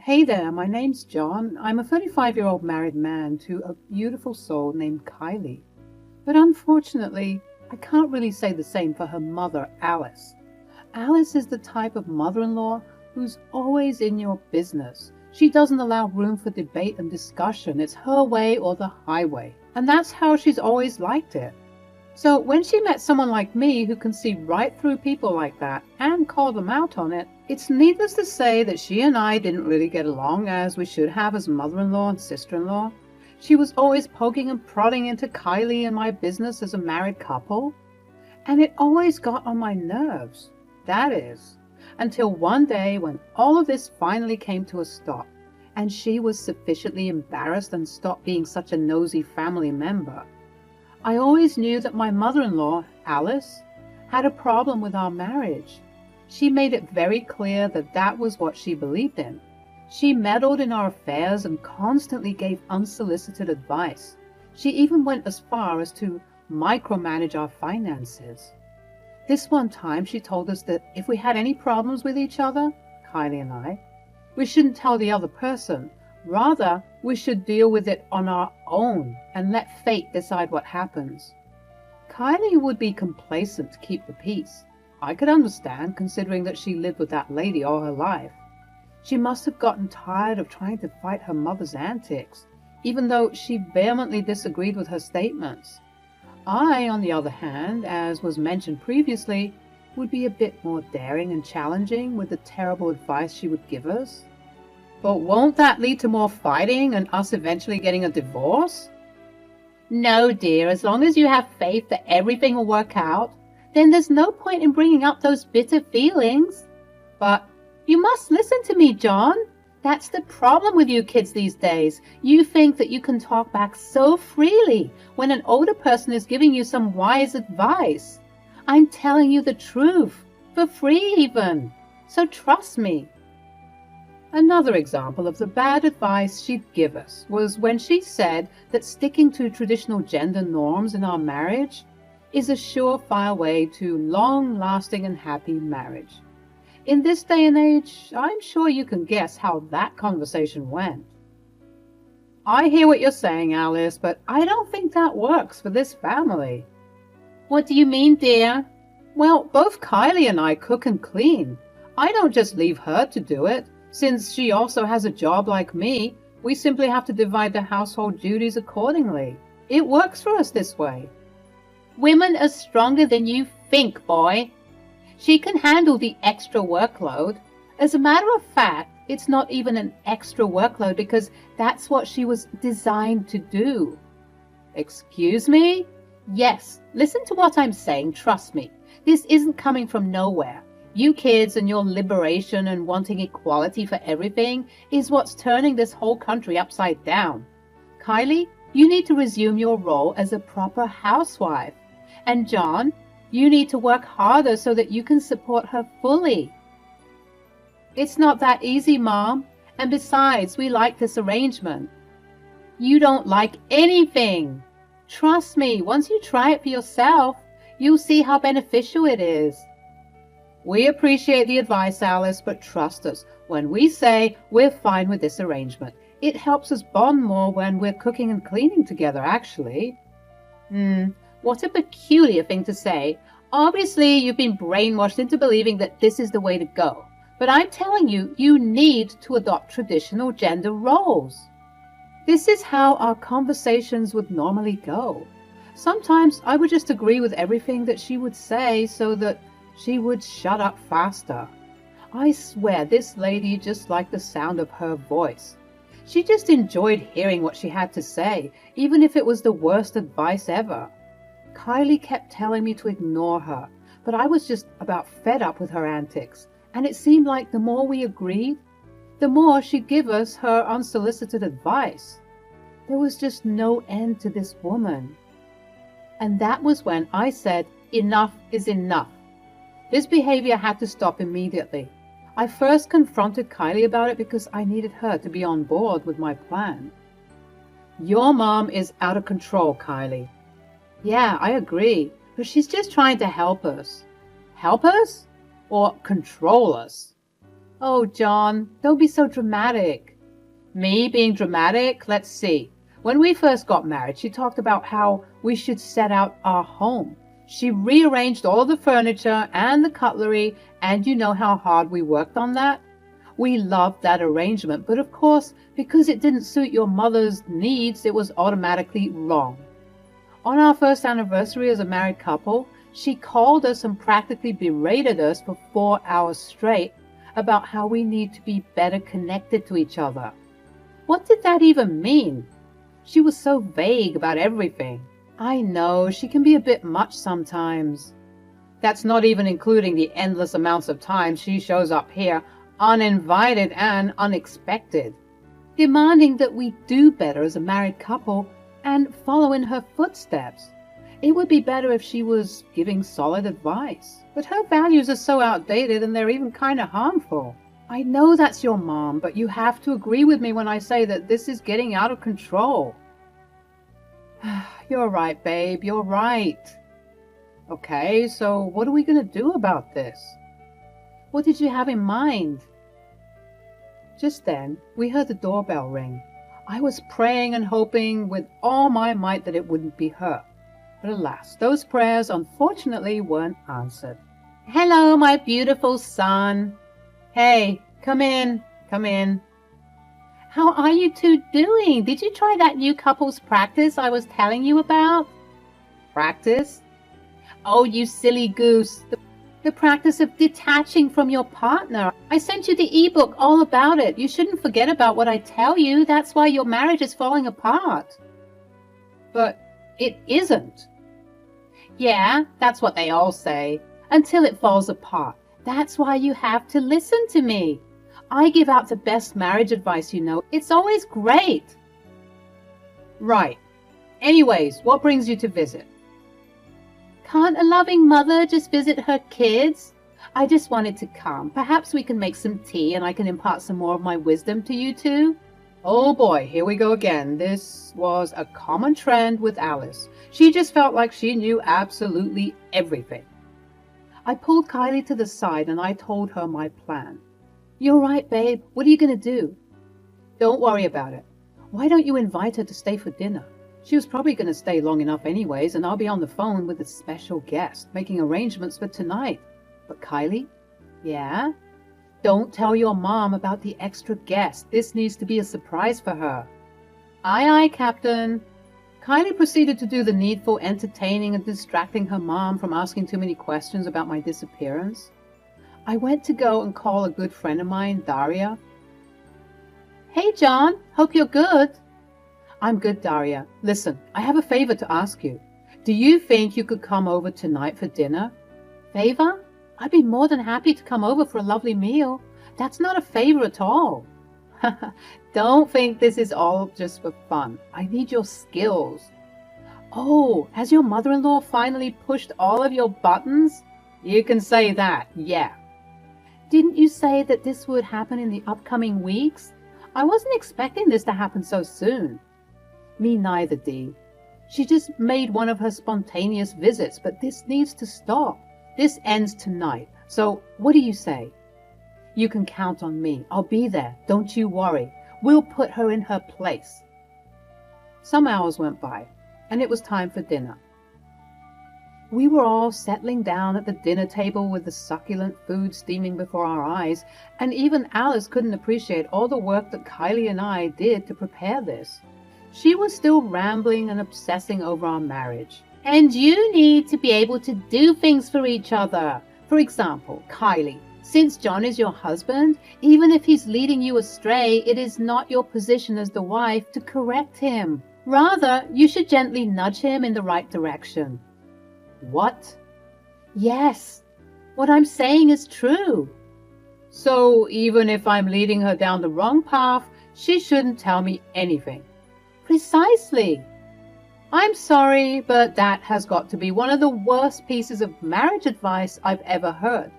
Hey there, my name's John. I'm a 35-year-old married man to a beautiful soul named Kylie. But unfortunately, I can't really say the same for her mother, Alice. Alice is the type of mother-in-law who's always in your business. She doesn't allow room for debate and discussion. It's her way or the highway. And that's how she's always liked it. So when she met someone like me who can see right through people like that and call them out on it, it's needless to say that she and I didn't really get along as we should have as mother-in-law and sister-in-law. She was always poking and prodding into Kylie and my business as a married couple. And it always got on my nerves. That is, until one day when all of this finally came to a stop, and she was sufficiently embarrassed and stopped being such a nosy family member. I always knew that my mother-in-law, Alice, had a problem with our marriage. She made it very clear that that was what she believed in. She meddled in our affairs and constantly gave unsolicited advice. She even went as far as to micromanage our finances. This one time she told us that if we had any problems with each other, Kylie and I, we shouldn't tell the other person. Rather, we should deal with it on our own and let fate decide what happens. Kylie would be complacent to keep the peace. I could understand, considering that she lived with that lady all her life. She must have gotten tired of trying to fight her mother's antics, even though she vehemently disagreed with her statements. I, on the other hand, as was mentioned previously, would be a bit more daring and challenging with the terrible advice she would give us. But won't that lead to more fighting and us eventually getting a divorce? No, dear, as long as you have faith that everything will work out, then there's no point in bringing up those bitter feelings. But you must listen to me, John. That's the problem with you kids these days. You think that you can talk back so freely when an older person is giving you some wise advice. I'm telling you the truth, for free even. So trust me. Another example of the bad advice she'd give us was when she said that sticking to traditional gender norms in our marriage is a surefire way to long-lasting and happy marriage. In this day and age, I'm sure you can guess how that conversation went. I hear what you're saying, Alice, but I don't think that works for this family. What do you mean, dear? Well, both Kylie and I cook and clean. I don't just leave her to do it. Since she also has a job like me, we simply have to divide the household duties accordingly. It works for us this way. Women are stronger than you think, boy. She can handle the extra workload. As a matter of fact, it's not even an extra workload because that's what she was designed to do. Excuse me? Yes, listen to what I'm saying, trust me. This isn't coming from nowhere. You kids and your liberation and wanting equality for everything is what's turning this whole country upside down. Kylie, you need to resume your role as a proper housewife. And John, you need to work harder so that you can support her fully. It's not that easy, Mom. And besides, we like this arrangement. You don't like anything. Trust me, once you try it for yourself, you'll see how beneficial it is. We appreciate the advice, Alice, but trust us. When we say we're fine with this arrangement, it helps us bond more when we're cooking and cleaning together, actually. What a peculiar thing to say. Obviously, you've been brainwashed into believing that this is the way to go. But I'm telling you, you need to adopt traditional gender roles. This is how our conversations would normally go. Sometimes I would just agree with everything that she would say so that she would shut up faster. I swear this lady just liked the sound of her voice. She just enjoyed hearing what she had to say, even if it was the worst advice ever. Kylie kept telling me to ignore her, but I was just about fed up with her antics, and it seemed like the more we agreed, the more she'd give us her unsolicited advice. There was just no end to this woman. And that was when I said, enough is enough. This behavior had to stop immediately. I first confronted Kylie about it because I needed her to be on board with my plan. Your mom is out of control, Kylie. Yeah, I agree, but she's just trying to help us. Help us? Or control us? Oh, John, don't be so dramatic. Me being dramatic? Let's see. When we first got married, she talked about how we should set out our home. She rearranged all the furniture and the cutlery, and you know how hard we worked on that? We loved that arrangement, but of course, because it didn't suit your mother's needs, it was automatically wrong. On our first anniversary as a married couple, she called us and practically berated us for 4 hours straight about how we need to be better connected to each other. What did that even mean? She was so vague about everything. I know, she can be a bit much sometimes. That's not even including the endless amounts of times she shows up here, uninvited and unexpected, demanding that we do better as a married couple and follow in her footsteps. It would be better if she was giving solid advice, but her values are so outdated and they're even kind of harmful. I know that's your mom, but you have to agree with me when I say that this is getting out of control. You're right, babe, you're right. Okay, so what are we going to do about this? What did you have in mind? Just then, we heard the doorbell ring. I was praying and hoping with all my might that it wouldn't be her. But alas, those prayers unfortunately weren't answered. Hello, my beautiful son. Hey, come in, come in. How are you two doing? Did you try that new couples practice I was telling you about? Practice? Oh, you silly goose. The practice of detaching from your partner. I sent you the ebook all about it. You shouldn't forget about what I tell you. That's why your marriage is falling apart. But it isn't. Yeah, that's what they all say. Until it falls apart. That's why you have to listen to me. I give out the best marriage advice, you know. It's always great. Right. Anyways, what brings you to visit? Can't a loving mother just visit her kids? I just wanted to come. Perhaps we can make some tea and I can impart some more of my wisdom to you two. Oh boy, here we go again. This was a common trend with Alice. She just felt like she knew absolutely everything. I pulled Kylie to the side and I told her my plan. You're right, babe. What are you going to do? Don't worry about it. Why don't you invite her to stay for dinner? She was probably going to stay long enough anyways, and I'll be on the phone with a special guest, making arrangements for tonight. But Kylie? Yeah? Don't tell your mom about the extra guest. This needs to be a surprise for her. Aye, aye, Captain. Kylie proceeded to do the needful entertaining and distracting her mom from asking too many questions about my disappearance. I went to go and call a good friend of mine, Daria. Hey, John. Hope you're good. I'm good, Daria. Listen, I have a favor to ask you. Do you think you could come over tonight for dinner? Favor? I'd be more than happy to come over for a lovely meal. That's not a favor at all. Don't think this is all just for fun. I need your skills. Oh, has your mother-in-law finally pushed all of your buttons? You can say that, yeah. Didn't you say that this would happen in the upcoming weeks? I wasn't expecting this to happen so soon. Me neither, Dee. She just made one of her spontaneous visits, but this needs to stop. This ends tonight. So what do you say? You can count on me. I'll be there. Don't you worry. We'll put her in her place. Some hours went by, and it was time for dinner. We were all settling down at the dinner table with the succulent food steaming before our eyes, and even Alice couldn't appreciate all the work that Kylie and I did to prepare this. She was still rambling and obsessing over our marriage. And you need to be able to do things for each other. For example, Kylie, since John is your husband, even if he's leading you astray, it is not your position as the wife to correct him. Rather, you should gently nudge him in the right direction. What? Yes, what I'm saying is true. So even if I'm leading her down the wrong path, she shouldn't tell me anything. Precisely. I'm sorry, but that has got to be one of the worst pieces of marriage advice I've ever heard.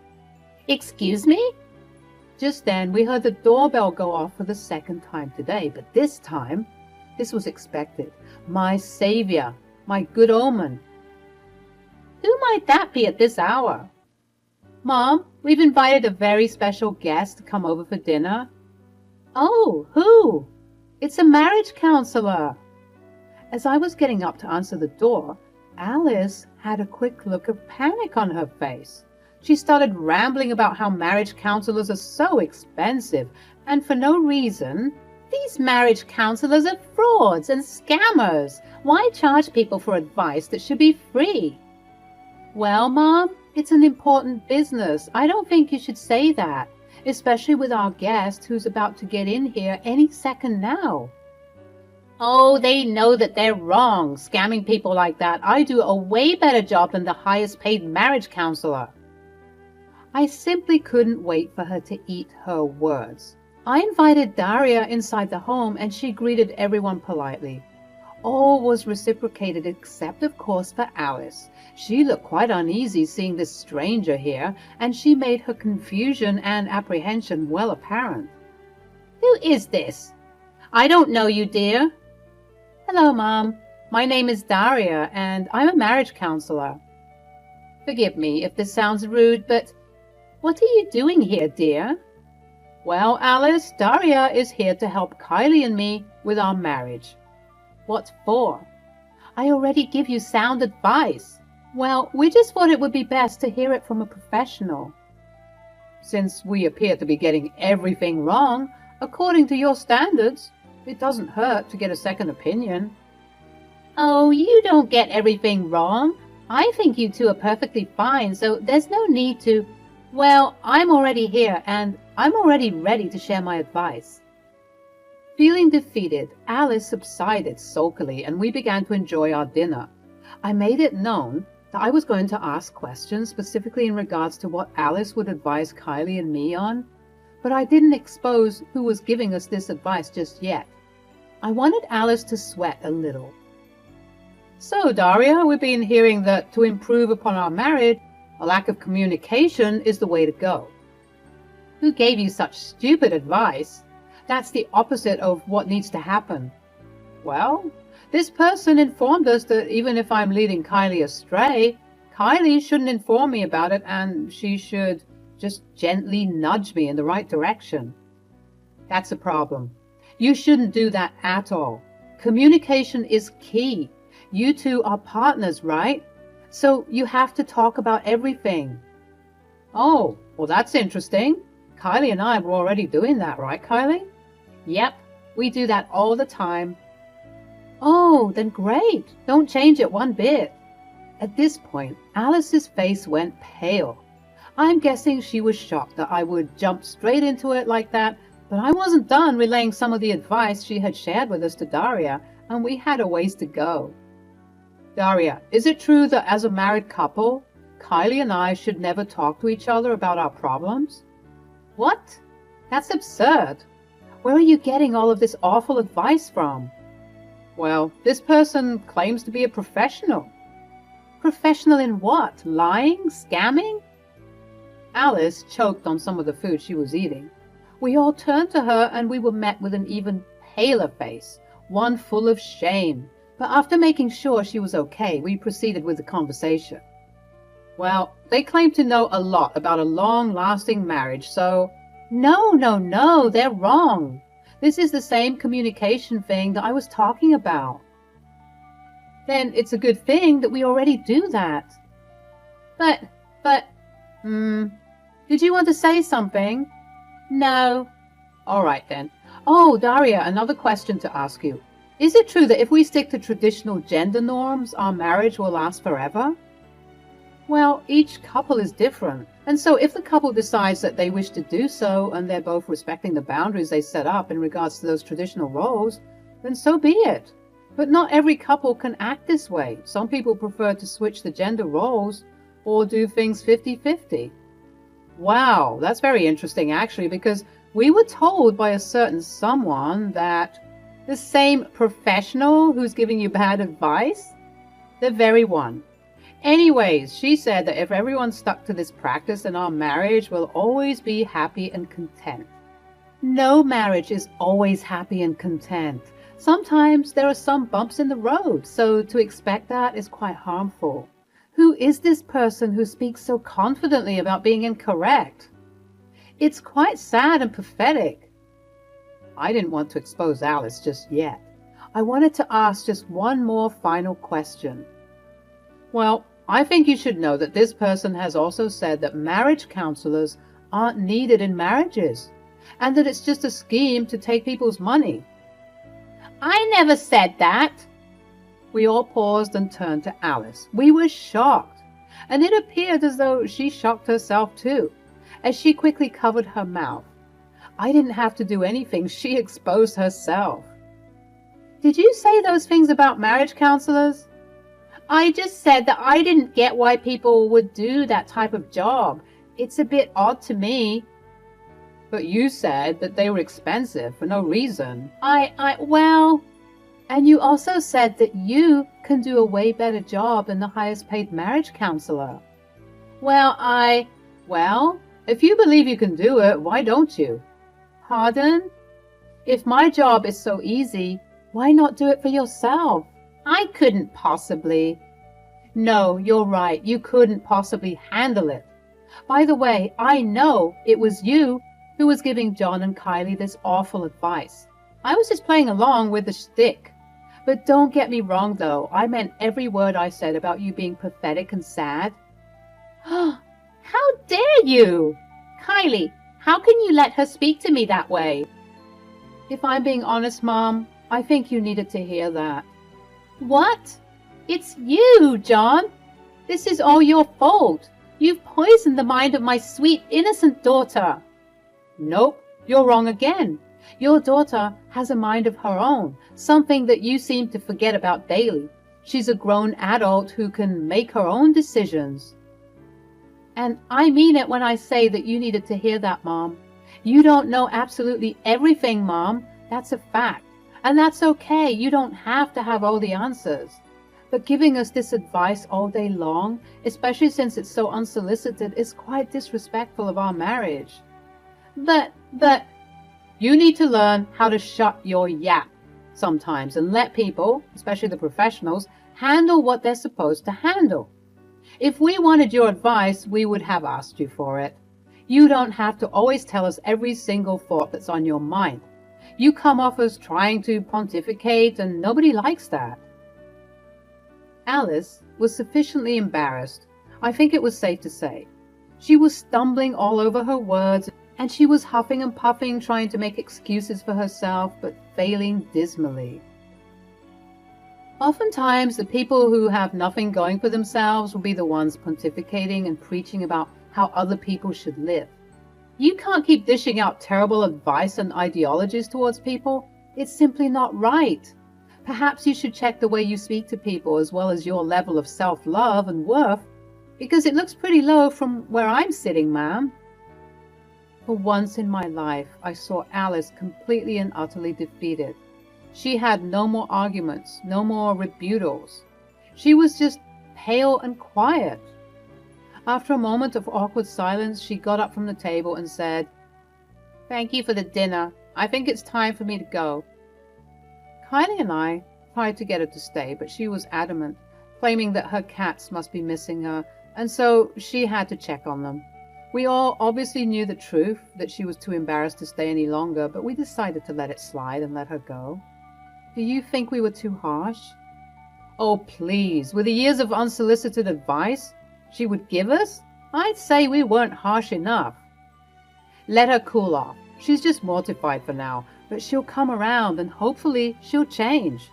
Excuse me? Just then, we heard the doorbell go off for the second time today, but this time, this was expected. My savior, my good omen. Who might that be at this hour? Mom, We've invited a very special guest to come over for dinner. Oh, who? It's a marriage counselor. As I was getting up to answer the door, Alice had a quick look of panic on her face. She started rambling about how marriage counselors are so expensive, and for no reason. These marriage counselors are frauds and scammers. Why charge people for advice that should be free? Well, Mom, it's an important business. I don't think you should say that, especially with our guest who's about to get in here any second now. Oh, they know that they're wrong, scamming people like that. I do a way better job than the highest paid marriage counselor. I simply couldn't wait for her to eat her words. I invited Daria inside the home and she greeted everyone politely. All was reciprocated except, of course, for Alice. She looked quite uneasy seeing this stranger here, and she made her confusion and apprehension well apparent. Who is this? I don't know you, dear. Hello, Mom. My name is Daria, and I'm a marriage counselor. Forgive me if this sounds rude, but what are you doing here, dear? Well, Alice, Daria is here to help Kylie and me with our marriage. What for? I already give you sound advice. Well, we just thought it would be best to hear it from a professional. Since we appear to be getting everything wrong, according to your standards, it doesn't hurt to get a second opinion. Oh, you don't get everything wrong. I think you two are perfectly fine, so there's no need to... Well, I'm already here, and I'm already ready to share my advice. Feeling defeated, Alice subsided sulkily, and we began to enjoy our dinner. I made it known that I was going to ask questions specifically in regards to what Alice would advise Kylie and me on, but I didn't expose who was giving us this advice just yet. I wanted Alice to sweat a little. So, Daria, we've been hearing that to improve upon our marriage, a lack of communication is the way to go. Who gave you such stupid advice? That's the opposite of what needs to happen. Well, this person informed us that even if I'm leading Kylie astray, Kylie shouldn't inform me about it and she should just gently nudge me in the right direction. That's a problem. You shouldn't do that at all. Communication is key. You two are partners, right? So you have to talk about everything. Oh, well, that's interesting. Kylie and I were already doing that, right, Kylie? Yep, we do that all the time. Oh, then great. Don't change it one bit. At this point, Alice's face went pale. I'm guessing she was shocked that I would jump straight into it like that, but I wasn't done relaying some of the advice she had shared with us to Daria, and we had a ways to go. Daria, is it true that as a married couple, Kylie and I should never talk to each other about our problems? What? That's absurd. Where are you getting all of this awful advice from? Well, this person claims to be a professional. Professional in what? Lying? Scamming? Alice choked on some of the food she was eating. We all turned to her and we were met with an even paler face, one full of shame. But after making sure she was okay, we proceeded with the conversation. Well, they claim to know a lot about a long-lasting marriage, so... No, they're wrong. This is the same communication thing that I was talking about. Then it's a good thing that we already do that. But, did you want to say something? No. All right then. Oh, Daria, another question to ask you. Is it true that if we stick to traditional gender norms, our marriage will last forever? Well, each couple is different. And so if the couple decides that they wish to do so and they're both respecting the boundaries they set up in regards to those traditional roles, then so be it. But not every couple can act this way. Some people prefer to switch the gender roles or do things 50-50. Wow, that's very interesting actually, because we were told by a certain someone that the same professional who's giving you bad advice, the very one. Anyways, she said that if everyone stuck to this practice, then our marriage will always be happy and content. No marriage is always happy and content. Sometimes there are some bumps in the road, so to expect that is quite harmful. Who is this person who speaks so confidently about being incorrect? It's quite sad and pathetic. I didn't want to expose Alice just yet. I wanted to ask just one more final question. Well, I think you should know that this person has also said that marriage counselors aren't needed in marriages, and that it's just a scheme to take people's money. I never said that. We all paused and turned to Alice. We were shocked, and it appeared as though she shocked herself too, as she quickly covered her mouth. I didn't have to do anything. She exposed herself. Did you say those things about marriage counselors? I just said that I didn't get why people would do that type of job. It's a bit odd to me. But you said that they were expensive for no reason. Well... And you also said that you can do a way better job than the highest paid marriage counselor. Well, if you believe you can do it, why don't you? Pardon? If my job is so easy, why not do it for yourself? I couldn't possibly. No, you're right. You couldn't possibly handle it. By the way, I know it was you who was giving John and Kylie this awful advice. I was just playing along with the shtick. But don't get me wrong, though. I meant every word I said about you being pathetic and sad. How dare you? Kylie, how can you let her speak to me that way? If I'm being honest, Mom, I think you needed to hear that. What? It's you, John. This is all your fault. You've poisoned the mind of my sweet, innocent daughter. Nope, you're wrong again. Your daughter has a mind of her own, something that you seem to forget about daily. She's a grown adult who can make her own decisions. And I mean it when I say that you needed to hear that, Mom. You don't know absolutely everything, Mom. That's a fact. And that's okay. You don't have to have all the answers. But giving us this advice all day long, especially since it's so unsolicited, is quite disrespectful of our marriage. But... You need to learn how to shut your yap sometimes and let people, especially the professionals, handle what they're supposed to handle. If we wanted your advice, we would have asked you for it. You don't have to always tell us every single thought that's on your mind. You come off as trying to pontificate, and nobody likes that. Alice was sufficiently embarrassed, I think it was safe to say. She was stumbling all over her words, and she was huffing and puffing, trying to make excuses for herself, but failing dismally. Oftentimes, the people who have nothing going for themselves will be the ones pontificating and preaching about how other people should live. You can't keep dishing out terrible advice and ideologies towards people. It's simply not right. Perhaps you should check the way you speak to people as well as your level of self-love and worth, because it looks pretty low from where I'm sitting, ma'am. For once in my life, I saw Alice completely and utterly defeated. She had no more arguments, no more rebuttals. She was just pale and quiet. After a moment of awkward silence, she got up from the table and said, "Thank you for the dinner. I think it's time for me to go." Kylie and I tried to get her to stay, but she was adamant, claiming that her cats must be missing her, and so she had to check on them. We all obviously knew the truth, that she was too embarrassed to stay any longer, but we decided to let it slide and let her go. Do you think we were too harsh? Oh, please, with the years of unsolicited advice she would give us, I'd say we weren't harsh enough. Let her cool off. She's just mortified for now, but she'll come around and hopefully she'll change.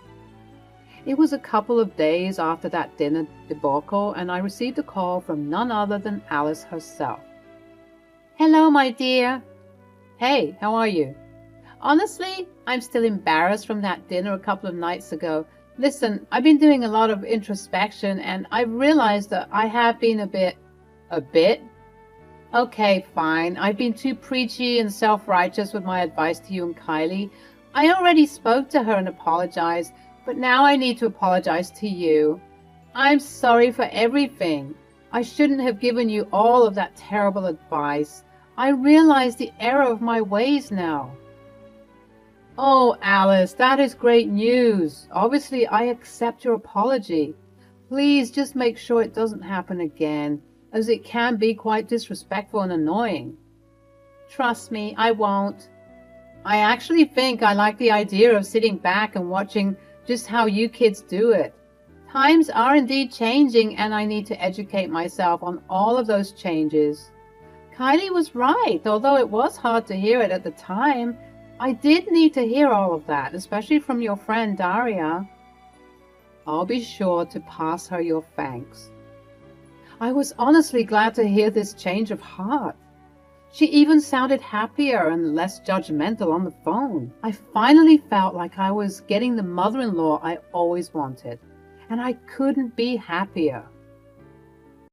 It was a couple of days after that dinner debacle, and I received a call from none other than Alice herself. "Hello, my dear." "Hey, how are you?" "Honestly, I'm still embarrassed from that dinner a couple of nights ago. Listen, I've been doing a lot of introspection, and I've realized that I have been a bit? Okay, fine. I've been too preachy and self-righteous with my advice to you and Kylie. I already spoke to her and apologized, but now I need to apologize to you. I'm sorry for everything. I shouldn't have given you all of that terrible advice. I realize the error of my ways now." "Oh, Alice, that is great news. Obviously, I accept your apology. Please just make sure it doesn't happen again, as it can be quite disrespectful and annoying. Trust me, I won't. I actually think I like the idea of sitting back and watching just how you kids do it. Times are indeed changing, and I need to educate myself on all of those changes. Kylie was right, although it was hard to hear it at the time. I did need to hear all of that, especially from your friend Daria. I'll be sure to pass her your thanks. I was honestly glad to hear this change of heart. She even sounded happier and less judgmental on the phone. I finally felt like I was getting the mother-in-law I always wanted, and I couldn't be happier.